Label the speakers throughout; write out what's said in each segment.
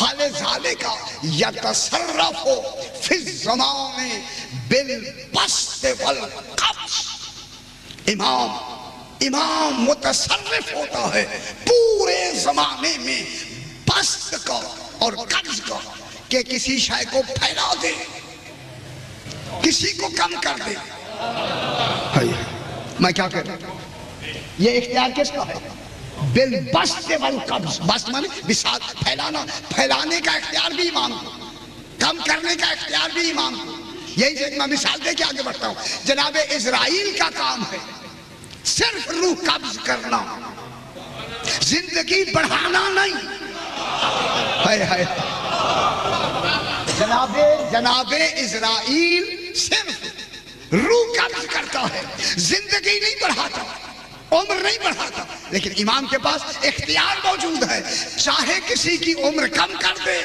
Speaker 1: فَلِذَلِكَ يَتَصَرَّفُ فِي الزَّمَانِ بِالْبَسْطِ وَالْقَبْضِ۔ امام متصرف ہوتا ہے پورے زمانے میں بسط کا اور قبض کا، کہ کسی شے کو پھیلا دے، کسی کو کم کر دے۔ میں کیا کہہ رہا ہوں؟ یہ اختیار کس کا ہے؟ بالبسط والقبض۔ بسط مانے بساط، پھیلانا، پھیلانے کا اختیار بھی امام کو، کم کرنے کا اختیار بھی امام کو۔ یہی سے میں مثال دے کے آگے بڑھتا ہوں۔ جناب اسرائیل کا کام ہے صرف روح قبض کرنا، زندگی بڑھانا نہیں۔ جناب اسرائیل صرف روح قبض کرتا ہے، زندگی نہیں بڑھاتا، عمر نہیں بڑھاتا۔ لیکن امام کے پاس اختیار موجود ہے، چاہے کسی کی عمر کم کر دے،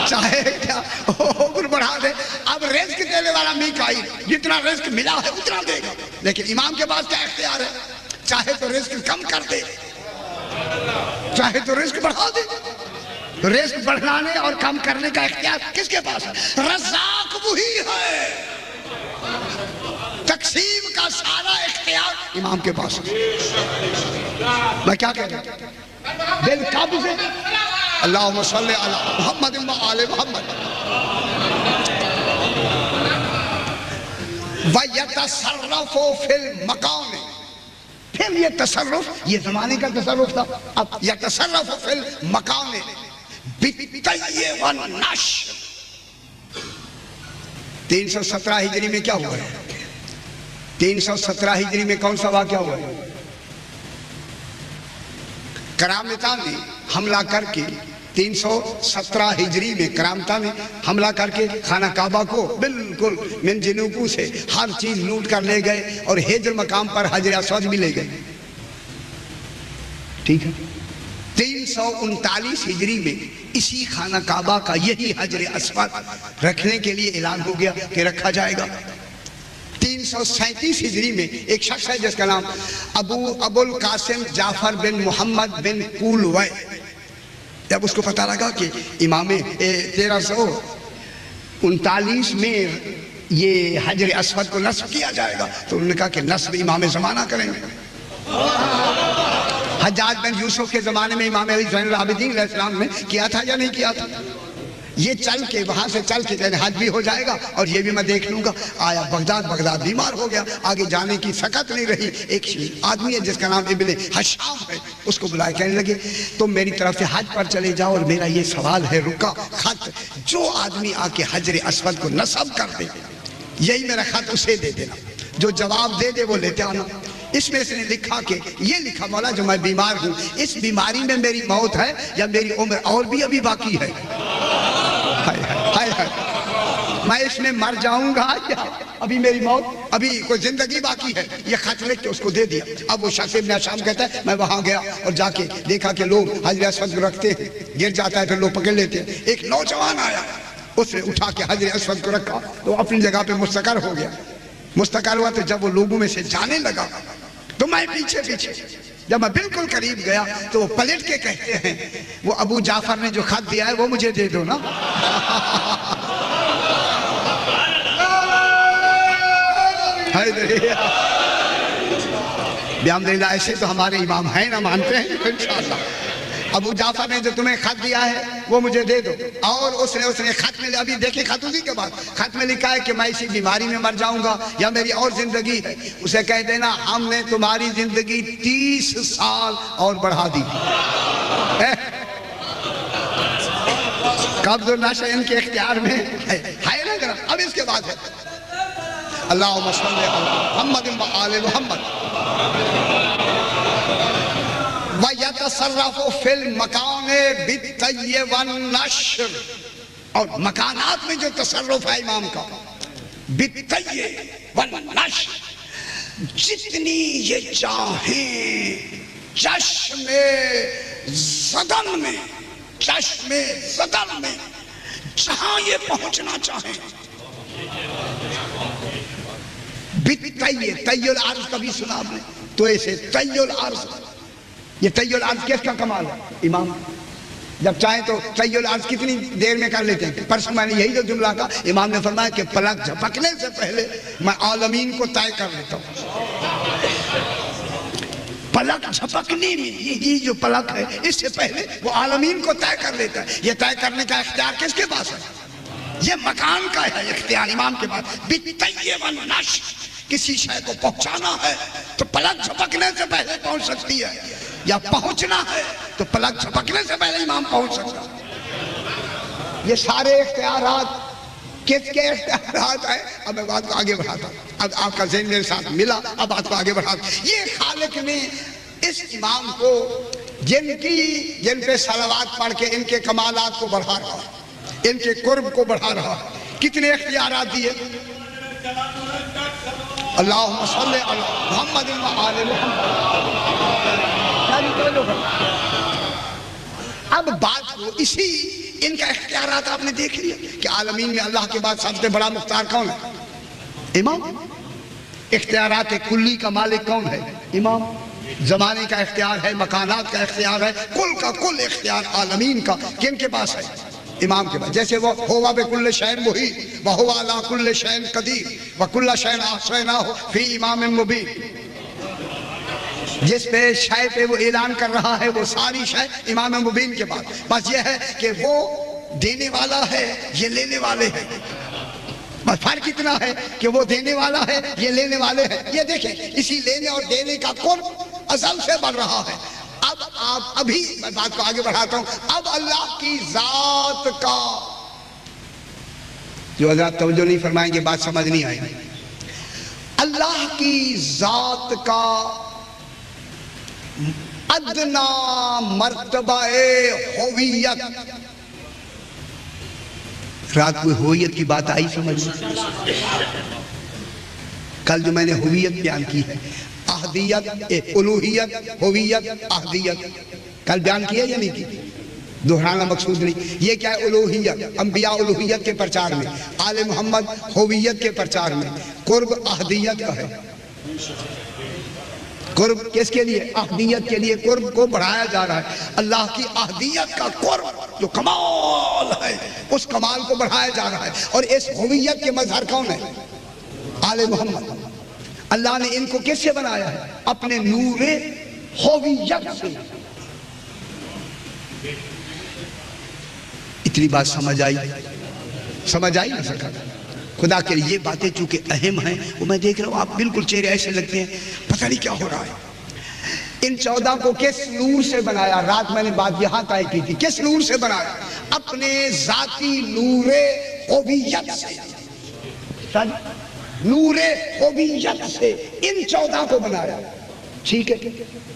Speaker 1: چاہے کیا عمر بڑھا دے۔ اب رزق دینے والا میکائیل جتنا رزق ملا ہے اتنا دے گا، لیکن امام کے پاس کیا اختیار ہے؟ چاہے تو رزق کم کر دے، چاہے تو رزق بڑھا دے۔ رزق بڑھانے اور کم کرنے کا اختیار کس کے پاس ہے؟ رزاق وہی ہے، تقسیم کا سارا اختیار امام کے پاس ہے۔ میں کیا کہہ رہا ہوں؟ بالقبض اللہم صلی علی محمد و آل محمد۔ وَيَتَصَرَّفُ فِي الْمَقَامِ، پھر یہ تصرف، یہ زمانے کا تصرف تھا، اب یتصرف فی المقام بالطی والنشر۔ 317 ہجری میں کیا ہوا ہے؟ 317 ہجری میں کون سا واقعہ ہوا ہے؟ کرامتا نے حملہ کر کے 317 ہجری میں کرامتا نے حملہ کر کے خانہ کعبہ کو بالکل من جنوبوں سے ہر چیز لوٹ کر لے گئے، اور ہجر مقام پر حجر اسود بھی لے گئے۔ ٹھیک ہے، 339 ہجری میں اسی خانہ کعبہ کا یہی حجر اسود رکھنے کے لیے اعلان ہو گیا کہ رکھا جائے گا۔ 337 ہجری میں ایک شخص ہے جس کا نام ابو القاسم جعفر بن محمد بن کولوے، جب اس کو پتہ لگا کہ امام 1339 میں یہ حجر اسود کو نصب کیا جائے گا، تو انہوں نے کہا کہ نصب امام زمانہ کریں گے۔ حجاج بن یوسف کے زمانے میں امام علی زین العابدین علیہ السلام نے کیا تھا یا نہیں کیا تھا؟ یہ چل کے وہاں سے چل کے حج بھی ہو جائے گا اور یہ بھی میں دیکھ لوں گا۔ آیا بغداد بیمار ہو گیا، آگے جانے کی سکت نہیں رہی۔ ایک آدمی ہے جس کا نام ابن حشام ہے، اس کو بلائے، کہنے لگے تم میری طرف سے حج پر چلے جاؤ، اور میرا یہ سوال ہے، رکا خط، جو آدمی آ کے حجر اسود کو نصب کر دے یہی میرا خط اسے دے دینا، جو جواب دے دے وہ لیتے آنا۔ اس میں اس نے لکھا کہ یہ لکھا مولا جو میں بیمار ہوں، اس بیماری میں میری موت ہے یا میری عمر اور بھی ابھی باقی ہے؟ میں اس میں مر جاؤں گا یا ابھی میری موت، ابھی کوئی زندگی باقی ہے؟ یہ خط لکھ کے اس کو دے دیا۔ اب وہ شخص ابن حشام کہتا ہے میں وہاں گیا اور جا کے دیکھا کہ لوگ حجر اسود رکھتے ہیں، گر جاتا ہے پھر لوگ پکڑ لیتے ہیں۔ ایک نوجوان آیا، اس نے اٹھا کے حجر اسود کو رکھا تو اپنی جگہ پہ مستقر ہو گیا۔ مستقر ہوا تو جب وہ لوگوں میں سے جانے لگا تو میں پیچھے جب میں بالکل قریب گیا تو وہ پلٹ کے کہتے ہیں وہ ابو جعفر نے جو خط دیا ہے وہ مجھے دے دو نا۔ بیامدللہ ایسے تو ہمارے امام ہیں نا، مانتے ہیں انشاءاللہ۔ ابو جعفر نے جو تمہیں خط دیا ہے وہ مجھے دے دو۔ اور اس نے خط میں ابھی دیکھیں خط اسی کے بعد خط میں لکھا ہے کہ میں اسی بیماری میں مر جاؤں گا یا میری اور زندگی ہے۔ اسے کہہ دینا ہم نے تمہاری زندگی 30 سال اور بڑھا دی۔ قبض و نشر ان کے اختیار میں ہے نا ذرا۔ اب اس کے بعد ہے اللہم صلی علی محمد و آل محمد۔ وَيَتَصَرَّفُ فِي الْمَكَانِ بِالطَّيِّ وَالنَّشْرِ، اور مکانات میں جو تصرف ہے امام کا بِالطَّيِّ وَالنَّشْرِ، جتنی یہ چاہیں چشم زدن میں جہاں یہ پہنچنا چاہیں۔ بِالطَّيِّ، طَيِّ الْعَرْض کبھی سنا آپ نے؟ تو ایسے طَيِّ الْعَرْض، یہ طَيِّ الْعَرْض کس کا کمال ہے؟ امام۔ جب چاہیں تو تحیّل عرض کتنی دیر میں کر لیتے ہیں. پرسوں میں نے یہی جو جملہ کہا, امام نے فرمایا کہ پلک جھپکنے سے پہلے میں عالمین کو طے کر لیتا ہوں. پلک جھپکنے میں یہ جو پلک ہے اس سے پہلے وہ عالمین کو طے کر لیتا ہے. یہ طے کرنے کا اختیار کس کے پاس ہے؟ یہ مکان کا ہے اختیار امام کے پاس. بالطیب والنشر, کسی شے کو پہنچانا ہے تو پلک جھپکنے سے پہلے پہنچ سکتی ہے, یا پہنچنا ہے تو پلک جھپکنے سے پہلے امام پہنچ سکتا ہے. یہ سارے اختیارات کس کے اختیارات ہیں؟ اب میں بات کو آگے بڑھاتا ہوں. اب آپ کا ذہن میرے ساتھ ملا, اب بات کو آگے بڑھاتا ہوں. یہ خالق نے اس امام کو جن پہ صلوات پڑھ کے ان کے کمالات کو بڑھا رہا ہے, ان کے قرب کو بڑھا رہا ہے, کتنے اختیارات دیے. اللہم صلی علی محمد و آل محمد. اب بات کو اسی ان کا اختیارات آپ نے دیکھ لیا کہ عالمین میں اللہ کے بعد سب سے بڑا مختار کون ہے؟ امام. اختیارات کلی کا مالک کون ہے؟ امام. زمانے کا اختیار ہے, مکانات کا اختیار ہے, کل کا کل اختیار عالمین کا کن کے پاس ہے؟ امام کے پاس. جیسے وہ ہوا بکل شیء محیط وہو علی کل شیء قدیر وکل شیء احصیناہ فی امام مبین. جس پہ شے پہ وہ اعلان کر رہا ہے وہ ساری شے امام مبین کے پاس. بس یہ ہے کہ وہ دینے والا ہے, یہ لینے والے ہیں. بس فرق اتنا ہے کہ وہ دینے والا ہے, یہ لینے والے ہیں. یہ دیکھیں اسی لینے اور دینے کا قرب ازل سے بڑھ رہا ہے. اب آپ ابھی میں بات کو آگے بڑھاتا ہوں. اب اللہ کی ذات کا جو حضرات توجہ نہیں فرمائیں گے بات سمجھ نہیں آئے گی. اللہ کی ذات کا ادنا مرتبہ ہویت. رات کو ہویت کی بات آئی سمجھ. کل جو میں نے ہویت بیان کی ہے, احدیت, الوہیت, ہویت, احدیت, کل بیان کیا یا نہیں کی؟ دہرانا مقصود نہیں. یہ کیا ہے؟ الوہیت. انبیاء الوہیت کے پرچار میں, آل محمد ہویت کے پرچار میں. قرب احدیت کا ہے. قرب کس کے لیے؟ احدیت کے لیے. قرب کو بڑھایا جا رہا ہے. اللہ کی احدیت کا قرب جو کمال ہے اس کمال کو بڑھایا جا رہا ہے. اور اس ہویت کے مظہر کون ہے؟ آل محمد. اللہ نے ان کو کس سے بنایا ہے؟ اپنے نور ہویت سے. اتنی بات سمجھ آئی؟ سمجھ آئی نہ سکا؟ خدا کے لیے یہ باتیں چونکہ اہم ہیں, وہ میں دیکھ رہا ہوں آپ بالکل چہرے ایسے لگتے ہیں پتہ نہیں کیا ہو رہا ہے. ان 14 کو کس نور سے بنایا؟ رات میں نے بات یہاں طے کی تھی. کس نور سے بنایا؟ اپنے ذاتی نور ہویت سے. نور ہویت سے ان 14 کو بنایا. ٹھیک ہے,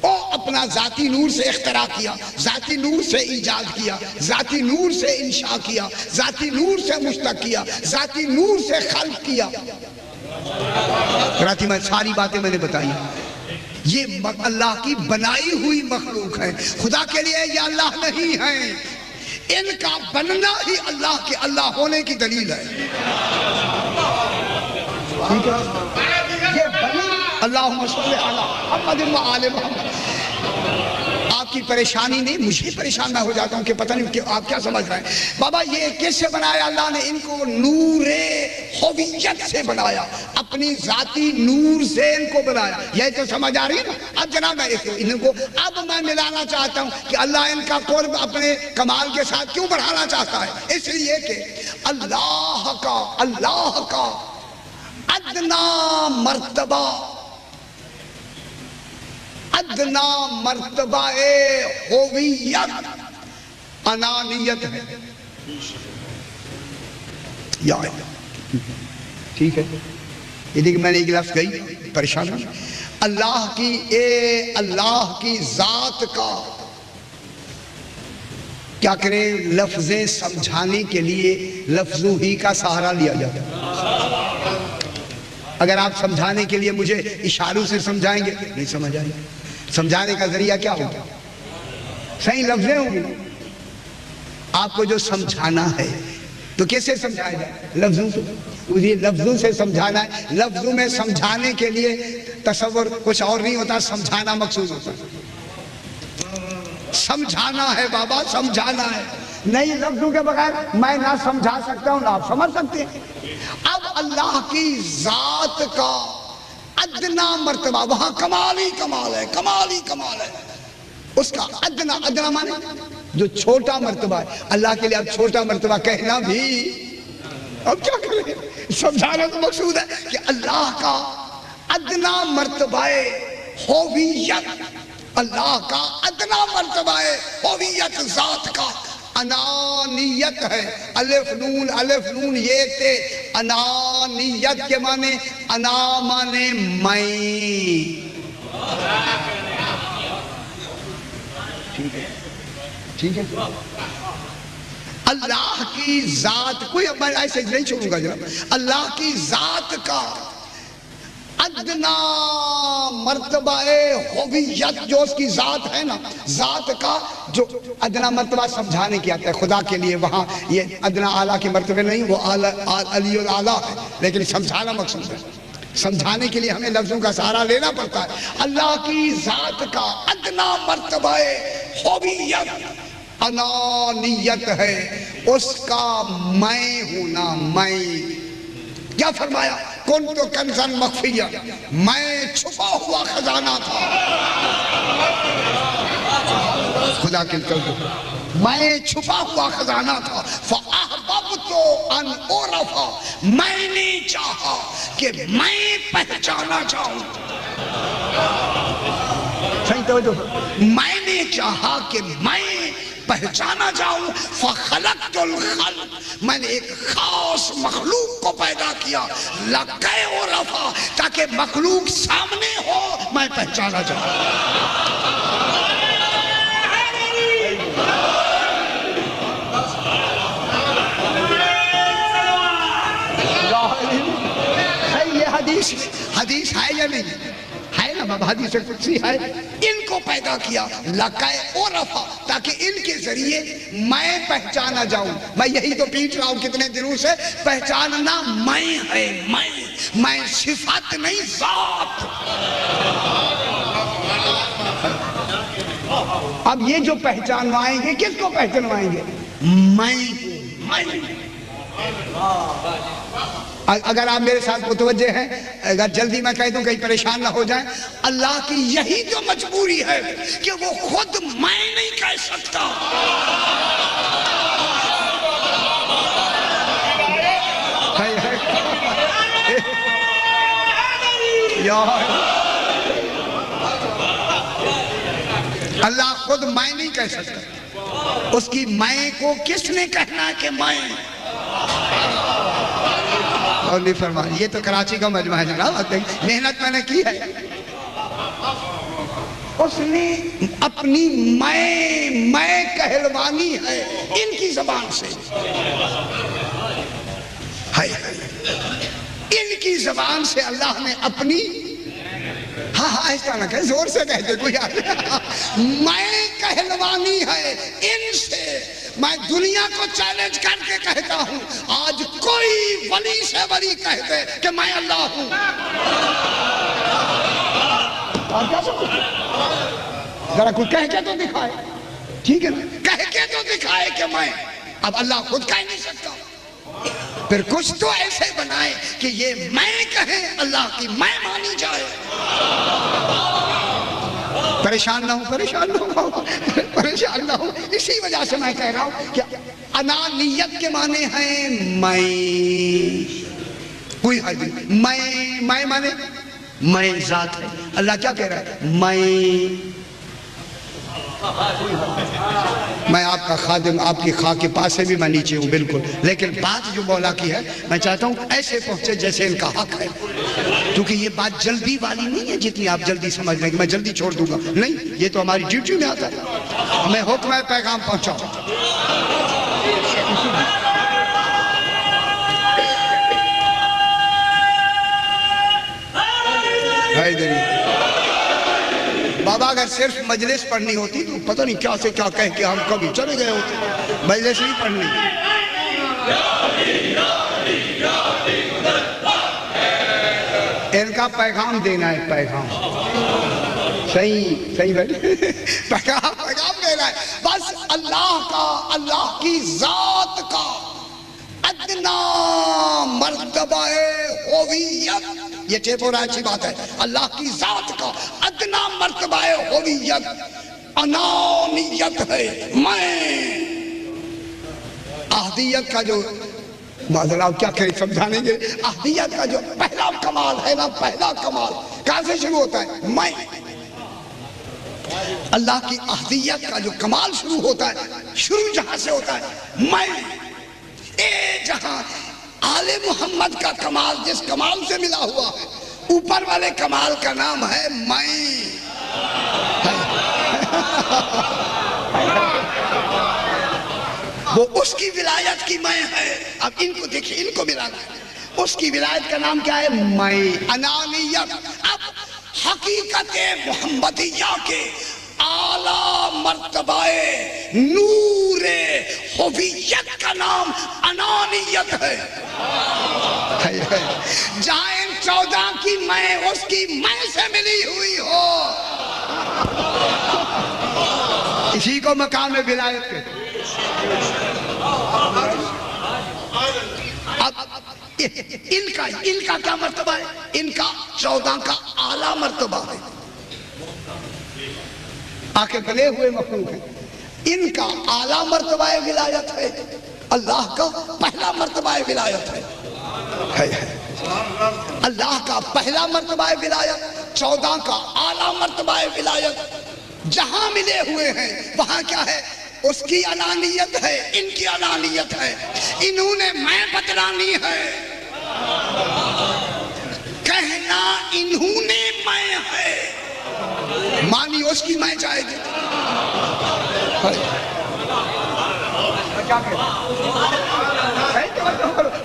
Speaker 1: اور اپنا ذاتی نور سے اختراع کیا, ذاتی نور سے ایجاد کیا, ذاتی نور سے انشاء کیا, ذاتی نور سے مشتق کیا, ذاتی نور سے خلق کیا. راتی میں ساری باتیں میں نے بتائی. یہ اللہ کی بنائی ہوئی مخلوق ہے. خدا کے لیے یہ اللہ نہیں ہے, ان کا بننا ہی اللہ کے اللہ ہونے کی دلیل ہے. ٹھیک ہے, یہ بنی اللہم صلی علی محمد و آل محمد. آپ کی پریشانی نہیں, مجھے پریشان میں ہو جاتا ہوں کہ پتہ نہیں کہ آپ کیا سمجھ رہے ہیں. بابا یہ کس سے بنایا اللہ نے؟ ان کو نور ہویت سے بنایا, اپنی ذاتی نور سے ان کو بنایا. یہ تو سمجھ آ رہی ہے نا؟ اب جناب میں ان کو اب میں ملانا چاہتا ہوں کہ اللہ ان کا قرب اپنے کمال کے ساتھ کیوں بڑھانا چاہتا ہے. اس لیے کہ اللہ کا ادنا مرتبہ ہویت انانیت ہے. یا ٹھیک ہے, یہ دیکھ میں نے ایک لفظ گئی پریشان ہوں. اللہ کی ذات کا کیا کریں, لفظیں سمجھانے کے لیے لفظوں ہی کا سہارا لیا جاتا ہے. اگر آپ سمجھانے کے لیے مجھے اشاروں سے سمجھائیں گے نہیں سمجھ آئے گا. سمجھانے کا ذریعہ کیا ہوگا؟ صحیح لفظیں ہوں گی. آپ کو جو سمجھانا ہے تو کیسے سمجھایا جائے؟ لفظوں سے. مجھے لفظوں سے سمجھانا ہے. لفظوں میں سمجھانے کے لیے تصور کچھ اور نہیں ہوتا, سمجھانا مقصود ہوتا ہے. سمجھانا ہے بابا، سمجھانا ہے. نہیں لفظوں کے بغیر میں نہ سمجھا سکتا ہوں نہ آپ سمجھ سکتے ہیں. اب اللہ کی ذات کا ادنا مرتبہ، وہاں کمال ہی کمال ہے، کمال ہی کمال ہے. اس کا ادنا، ادنا مانے جو چھوٹا مرتبہ ہے. اللہ کے لیے اب چھوٹا مرتبہ کہنا بھی، اب کیا کریں، سمجھانا تو مقصود ہے کہ اللہ کا ادنا مرتبہ ہویت، اللہ کا ادنا مرتبہ ہویت ذات کا انانیت ہے. الف نون یہ تے انانیت کے معنی، انا مانے میں. ٹھیک ہے. اللہ کی ذات، کوئی اب میں ایسے نہیں چھوڑوں گا جناب. اللہ کی ذات کا ادنا مرتبہ ہویت جو اس کی ذات ہے نا، ذات کا جو ادنا مرتبہ سمجھانے کی آتا ہے خدا کے لیے. وہاں یہ ادنا اعلیٰ کے مرتبے نہیں، وہ علی الاعلیٰ ہے، لیکن سمجھانا مقصود ہے. سمجھانے کے لیے ہمیں لفظوں کا سہارا لینا پڑتا ہے. اللہ کی ذات کا ادنا مرتبہ ہویت انانیت ہے، اس کا میں ہونا. میں کیا فرمایا؟ کنت کنزا مخفیا، میں چھپا ہوا خزانہ تھا. خدا کے طرف میں چھپا ہوا خزانہ تھا. فاحببت ان اعرف، میں نے چاہا کہ میں پہچانا چاہوں. صحیح توجہ. میں نے چاہا کہ میں پہچانا جاؤں. فخلقت الخلق، میں نے ایک خاص مخلوق کو پیدا کیا. لقے و رفع، تاکہ مخلوق سامنے ہو میں پہچانا جاؤں. حدیث ہے یا نہیں ہے نا بابا؟ حدیث قدسی ہے. ان کو پیدا کیا لقائے اور رفع، تاکہ ان کے ذریعے میں پہچانا جاؤں. میں یہی تو پیٹ رہا ہوں کتنے دنوں سے. پہچاننا میں ہے، میں صفت نہیں ذات. اب یہ جو پہچانوائیں گے، کس کو پہچانوائیں گے؟ میں. اگر آپ میرے ساتھ متوجہ ہیں، اگر جلدی میں کہہ دوں کہیں پریشان نہ ہو جائیں. اللہ کی یہی تو مجبوری ہے کہ وہ خود میں نہیں کہہ سکتا. اللہ خود میں نہیں کہہ سکتا. اس کی میں کو کس نے کہنا کہ میں؟ اور نہیں فرمایا. یہ تو کراچی کا مجمع ہے جناب، محنت میں نے کی ہے. اس نے اپنی میں کہلوانی ہے ان کی زبان سے. ان کی زبان سے اللہ نے اپنی، ہاں ایسا نہ کہے، زور سے کہتے کوئی میں کہلوانی ہے ان سے. میں دنیا کو چیلنج کر کے کہتا ہوں، آج کوئی ولی سے ولی کہتے کہ میں اللہ ہوں. ذرا کوئی کہہ کے تو دکھائے. ٹھیک ہے نا، کہہ کے تو دکھائے کہ میں. اب اللہ خود کہہ نہیں سکتا، پھر کچھ تو ایسے بنائے کہ یہ میں کہے، اللہ کی میں مانی جائے. پریشان نہ ہوں، پریشان نہ ہوں، پریشان نہ ہوں. اسی وجہ سے میں کہہ رہا ہوں کہ انانیت کے معنی ہیں میں. کوئی حد نہیں. میں مانے میں ذات ہے. اللہ کیا کہہ رہا ہے؟ میں آپ کا خادم، آپ کی خاک کے پاس سے بھی میں نیچے ہوں بالکل. لیکن بات جو مولا کی ہے، میں چاہتا ہوں ایسے پہنچے جیسے ان کا حق ہے. کیونکہ یہ بات جلدی والی نہیں ہے جتنی آپ جلدی سمجھ لیں کہ میں جلدی چھوڑ دوں گا. نہیں، یہ تو ہماری ڈیوٹی میں آتا ہے. ہمیں حکم ہے پیغام پہنچاؤ. بابا اگر صرف مجلس پڑھنی ہوتی تو پتہ نہیں کیا سے کیا کہہ کے ہم کبھی چلے گئے ہوتے. مجلس نہیں پڑھنی. ان کا پیغام دینا ہے، پیغام. صحیح بیٹھے. پیغام دینا ہے. اللہ کا، اللہ کی ذات کا ادنا مرتبہ ہویت، یہ ٹیپ ہو رہا ہے، اچھی بات ہے، اللہ کی ذات کا ادنا مرتبہ ہویت انانیت ہے، میں احدیت کا جو معذرات کیا کہیں سمجھانے گے، احدیت کا جو پہلا کمال ہے نا، پہلا کمال کہاں سے شروع ہوتا ہے؟ میں، اللہ کی احدیت کا جو کمال شروع ہوتا ہے، شروع جہاں سے ہوتا ہے میں، اے جہاں آل محمد کا کمال جس کمال سے ملا ہوا ہے، اوپر والے کمال کا نام ہے میں، وہ اس کی ولایت کی میں ہے۔ اب ان کو دیکھیں، ان کو ملانا ہے، اس کی ولایت کا نام کیا ہے؟ میں، انانیت۔ اب حقیقت محمدیہ کے اعلیٰ مرتبہ نور ہویت کا نام انانیت ہے۔ جہاں ان 14 کی میں اس کی میں سے ملی ہوئی ہو، اسی کو مقام ولایت کہتے ہیں۔ اب ان کا کیا مرتبہ ہے؟ ان کا 14 کا اعلیٰ مرتبہ ہے، آنکھیں کھلے ہوئے مخلوق ہیں، ان کا اعلیٰ مرتبہ ولایت ہے، اللہ کا پہلا مرتبہ ولایت ہے، اللہ کا پہلا مرتبہ ولایت، 14 کا اعلیٰ مرتبہ ولایت، جہاں ملے ہوئے ہیں وہاں کیا ہے؟ اس کی انانیت ہے، ان کی انانیت ہے، انہوں نے میں بتلانی ہے، کہنا انہوں نے میں ہے، مانی اس کی میں جائے گی۔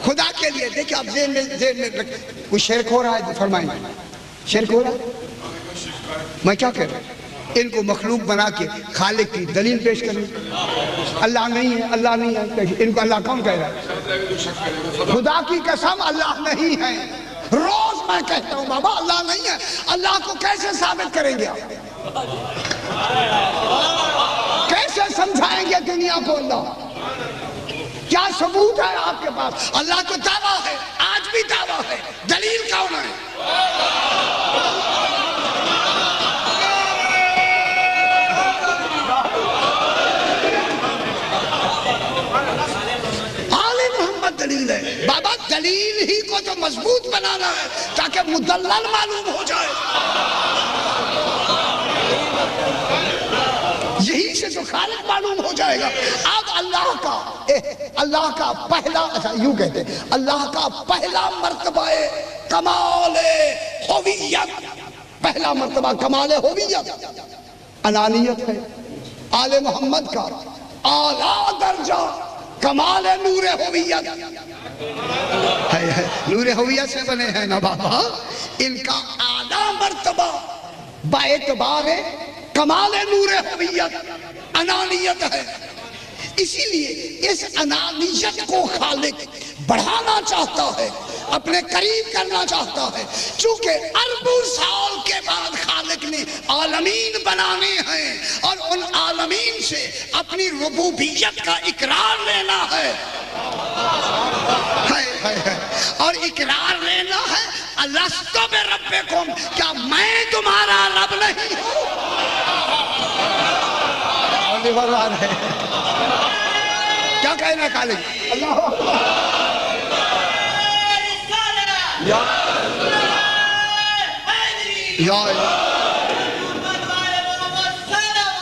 Speaker 1: خدا کے لیے دیکھیں، آپ ذہن میں کوئی شرک ہو رہا ہے تو فرمائیں، شرک ہو رہا ہے؟ میں کیا کہہ رہا ہوں؟ ان کو مخلوق بنا کے خالق کی دلیل پیش کریں، اللہ نہیں ہے، اللہ نہیں ہے، ان کو اللہ کون کہہ رہا ہے؟ خدا کی قسم اللہ نہیں ہے، روز میں کہتا ہوں بابا اللہ نہیں ہے، اللہ کو کیسے ثابت کریں گے آپ؟ کیسے سمجھائیں گے دنیا کو اللہ؟ کیا ثبوت ہے آپ کے پاس؟ اللہ کو دعویٰ ہے، آج بھی دعویٰ ہے، دلیل کون ہے؟ دلیل ہے بابا، دلیل ہی کو تو مضبوط بنانا ہے تاکہ مدلل معلوم ہو جائے، یہی سے تو خالق معلوم ہو جائے گا۔ اب اللہ کا پہلا، یوں کہتے ہیں، اللہ کا پہلا مرتبہ کمال ہویت، پہلا مرتبہ کمال ہویت انانیت ہے، آل محمد کا اعلیٰ درجہ کمال نور ہویت، نور ہویت سے بنے ہیں نا بابا، ان کا اعلیٰ مرتبہ باعتبار کمال نور ہویت انانیت ہے۔ اسی لیے اس انانیت کو خالق بڑھانا چاہتا ہے، اپنے قریب کرنا چاہتا ہے، چونکہ اربوں سال کے بعد خالق نے عالمین بنانے ہیں اور ان عالمین سے اپنی ربوبیت کا اقرار لینا ہے، اور اقرار لینا ہے الستُ بربکم، کیا میں تمہارا رب نہیں ہوں؟ کیا کہنا خالق؟ اللہ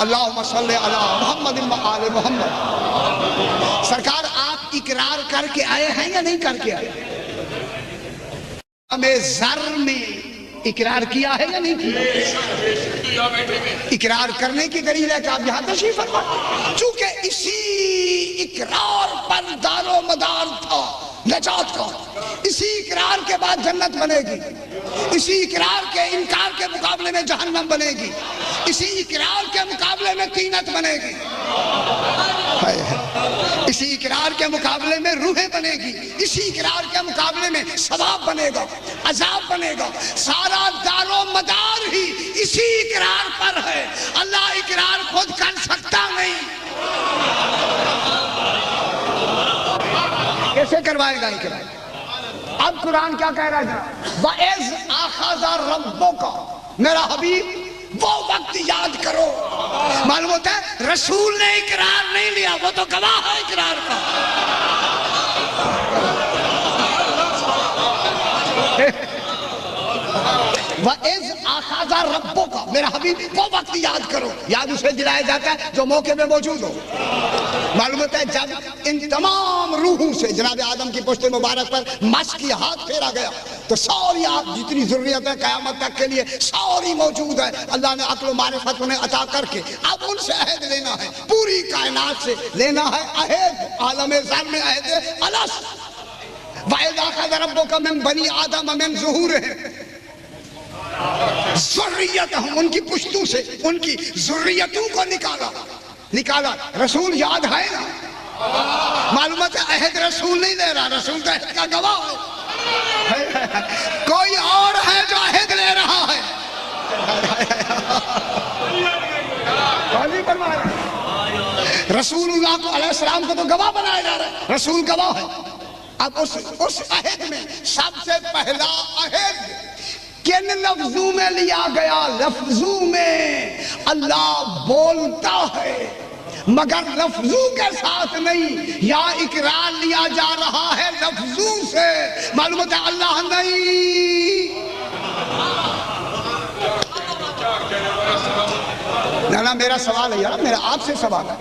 Speaker 1: اللہم صلی علی محمد و آل محمد۔ سرکار آپ اقرار کر کے آئے ہیں یا نہیں کر کے آئے؟ ہمیں ذر میں اقرار کیا ہے یا نہیں کیا؟ اقرار کرنے کی دلیل ہے کہ آپ یہاں تشریف فرمائیں، چونکہ اسی اقرار پر دار و مدار تھا نجات کا، اسی اقرار کے بعد جنت بنے گی، اسی اقرار کے انکار کے مقابلے میں جہنم بنے گی، اسی اقرار کے مقابلے میں طینت بنے گی، اسی اقرار کے مقابلے میں روحیں بنے گی، اسی اقرار کے مقابلے میں ثواب بنے گا، عذاب بنے گا، سارا دار و مدار ہی اسی اقرار پر ہے۔ اللہ اقرار خود کر سکتا نہیں، کیسے کروائے گا اقرار؟ اب قرآن کیا کہہ رہا ہے جناب؟ وَإِذْ أَخَذَ رَبُّكَ، میرا حبیب وہ وقت یاد کرو۔ معلوم ہوتا ہے رسول نے اقرار نہیں لیا، وہ تو گواہ ہے اقرار کا۔ وَإِذْ أَخَذَ رَبُّكَ، میرا حبیب وہ وقت یاد کرو۔ یاد اسے دلایا جاتا ہے جو موقع میں موجود ہو۔ معلوم ہوتا ہے جب ان تمام روحوں سے جناب آدم کی پشت مبارک پر مس کی ہاتھ پھیرا گیا تو ساری آپ جتنی ضروریت ہے قیامت تک کے لیے ساری موجود ہے۔ اللہ نے عقل و معرفت انہیں عطا کر کے اب ان سے عہد لینا ہے، پوری کائنات سے لینا ہے عہد۔ عالم ذر میں عہد الست، وَإِذْ أَخَذَ رَبُّكَ مِن بَنِي آدَمَ مِن ظُهُورِهِمْ، ذریتہم، ان کی پشتوں سے ان کی ذریتوں کو نکالا۔ رسول یاد ہے نا؟ معلومات ہے عہد رسول نہیں لے رہا، رسول تو عہد کا گواہ ہے۔ کوئی اور ہے جو عہد لے رہا ہے۔ رسول اللہ کو علیہ السلام کو تو گواہ بنایا جا رہا ہے، رسول گواہ ہے۔ اب اس عہد میں سب سے پہلا عہد کن لفظوں میں لیا گیا؟ لفظوں میں اللہ بولتا ہے مگر لفظوں کے ساتھ نہیں، یا اقرار لیا جا رہا ہے لفظوں سے۔ معلوم ہوتا ہے اللہ نہیں۔ نا میرا سوال ہے یار، میرا آپ سے سوال ہے،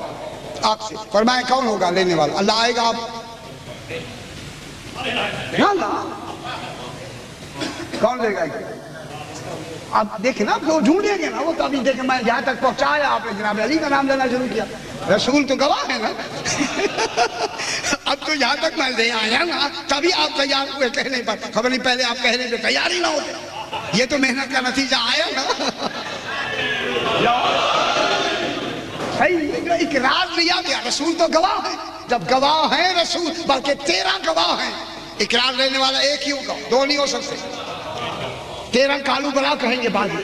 Speaker 1: آپ سے فرمائیں کون ہوگا لینے والا؟ اللہ آئے گا؟ آپ کون لے گا؟ آپ دیکھیں نا، وہ ڈھونڈیں گے نا، وہ تو ابھی دیکھیں میں جہاں تک پہنچایا آپ نے جناب علی کا نام لینا شروع کیا، رسول تو گواہ ہے نا۔ اب تو یہاں تک میں لے آیا نا، تبھی آپ تیار ہوئے کہنے پر، خبر نہیں پہلے آپ کہنے پہ تیار ہی نہ ہوتے۔ یہ تو محنت کا نتیجہ آیا نا۔ صحیح اقرار لیا گیا، رسول تو گواہ ہے۔ جب گواہ ہیں رسول، بلکہ 13 گواہ ہیں، اقرار لینے والا ایک ہی ہوگا، دو نہیں ہو سکتے۔ 13 کالو بلا کہیں گے بعد میں،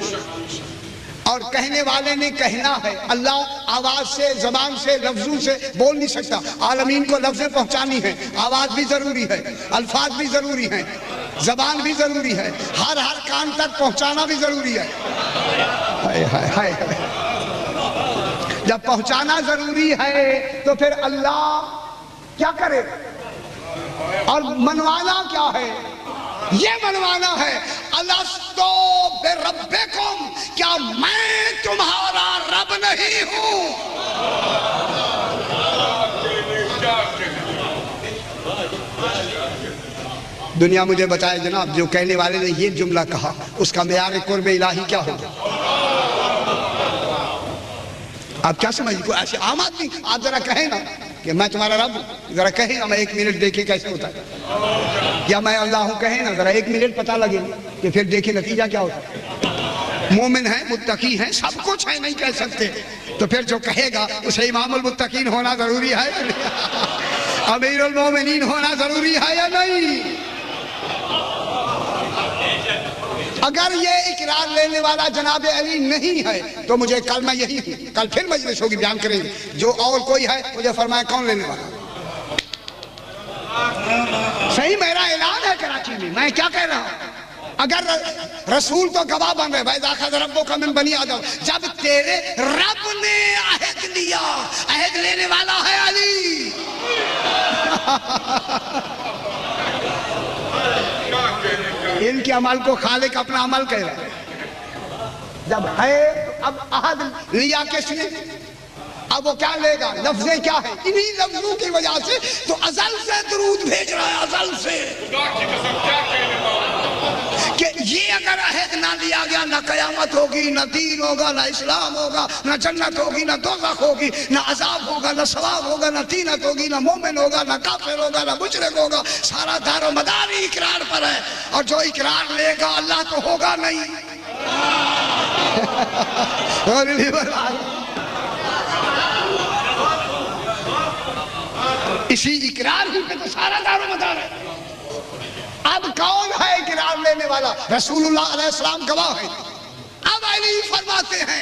Speaker 1: اور کہنے والے نے کہنا ہے۔ اللہ آواز سے، زبان سے، لفظوں سے بول نہیں سکتا۔ عالمین کو لفظیں پہنچانی ہیں، آواز بھی ضروری ہے، الفاظ بھی ضروری ہیں، زبان بھی ضروری ہے، ہر کان تک پہنچانا بھی ضروری ہے۔ جب پہنچانا ضروری ہے تو پھر اللہ کیا کرے؟ اور منوانا کیا ہے؟ یہ منوانا ہے الستو بربکم، کیا میں تمہارا رب نہیں ہوں؟ دنیا مجھے بتائے جناب، جو کہنے والے نے یہ جملہ کہا اس کا معیار قرب الہی کیا ہوگا؟ آپ کیا سمجھ کو ایسے عام آدمی آپ ذرا کہیں نا کہ میں تمہارا رب ہوں، ذرا کہیں نا، میں 1 منٹ دیکھیں کیسے ہوتا ہے، یا میں اللہ ہوں کہیں نا، ذرا 1 منٹ پتہ لگے کہ پھر دیکھیں نتیجہ کیا ہوتا ہے۔ مومن ہیں، متقی ہیں، سب کچھ ہے، نہیں کہہ سکتے، تو پھر جو کہے گا اسے امام المتقین ہونا ضروری ہے یا نہیں؟ امیر المومنین ہونا ضروری ہے یا نہیں؟ اگر یہ اقرار لینے والا جناب علی نہیں ہے تو مجھے کل میں یہی ہوں، کل پھر مجلس ہوگی، بیان کریں گے، جو اور کوئی ہے مجھے فرمائے کون لینے والا؟ صحیح میرا اعلان ہے کراچی میں کیا کہہ رہا ہوں؟ اگر رسول تو گواہ بن رہے، وَإِذْ أَخَذَ رَبُّكَ مِن بَنِي آدَمَ، جب تیرے رب نے عہد لیا، عہد لینے والا ہے علی۔ ان کے عمل کو خالق اپنا عمل کہہ رہا ہے۔ جب ہے اب عہد لیا کس نے؟ اب وہ کیا لے گا؟ لفظیں کیا ہے؟ انہی لفظوں کی وجہ سے تو ازل سے درود بھیج رہا ہے، ازل سے، کہ یہ اگر عہد نہ لیا گیا نہ قیامت ہوگی، نہ دین ہوگا، نہ اسلام ہوگا، نہ جنت ہوگی، نہ دوزخ ہوگی، نہ عذاب ہوگا، نہ ثواب ہوگا، نہ تینت ہوگی، نہ مومن ہوگا، نہ کافر ہوگا، نہ مشرک ہوگا۔ سارا دار و مدار ہی اقرار پر ہے، اور جو اقرار لے گا اللہ تو ہوگا نہیں۔ اسی اقرار ہی پہ تو سارا دار و مدار ہے۔ اب کون ہے اقرار لینے والا؟ رسول اللہ علیہ السلام گواہ ہے۔ اب علی فرماتے ہیں